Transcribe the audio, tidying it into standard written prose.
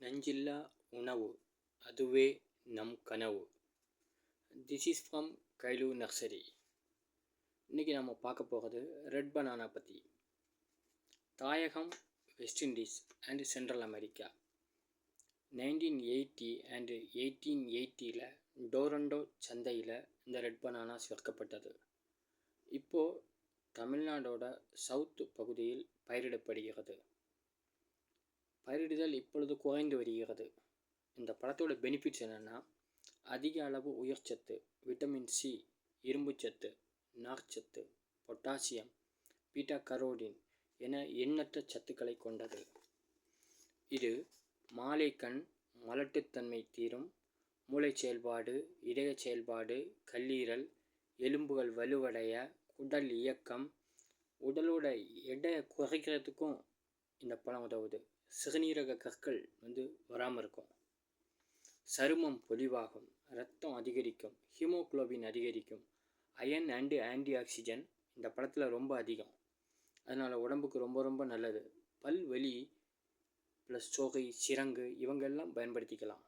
நஞ்சில்லா உணவு அதுவே நம் கனவு. This is from கைலு nursery. இன்றைக்கி நம்ம பார்க்க போகிறது ரெட் பனானா பற்றி. தாயகம் west Indies and central America. 1980 and 1880 Toronto சந்தையில் இந்த ரெட் பனானாஸ் விற்கப்பட்டது. இப்போது தமிழ்நாடோட சவுத் பகுதியில் பயிரிடப்படுகிறது. பயிரிடுதல் இப்பொழுது குறைந்து வருகிறது. இந்த பழத்தோட பெனிஃபிட்ஸ் என்னென்னா, அதிக அளவு உயிர்ச்சத்து, விட்டமின் சி, இரும்புச்சத்து, நார்ச்சத்து, பொட்டாசியம், பீட்டா கரோடின் என எண்ணற்ற சத்துக்களை கொண்டது. இது மாலைக்கண், மலட்டுத்தன்மை தீரும், மூளை செயல்பாடு, இதய செயல்பாடு, கல்லீரல், எலும்புகள் வலுவடைய, உடல் இயக்கம், உடலோட எடையை குறைக்கிறதுக்கும் இந்த பழம் உதவுது. சிறுநீரக கற்கள் வராமல் இருக்கும், சருமம் பொலிவாகும், இரத்தம் அதிகரிக்கும், ஹீமோகுளோபின் அதிகரிக்கும், அயன் அண்டு ஆன்டி ஆக்சிஜன் இந்த பழத்தில் ரொம்ப அதிகம். அதனால் உடம்புக்கு ரொம்ப ரொம்ப நல்லது. பல் வலி ப்ளஸ் சோகை, சிரங்கு இவங்கெல்லாம் பயன்படுத்திக்கலாம்.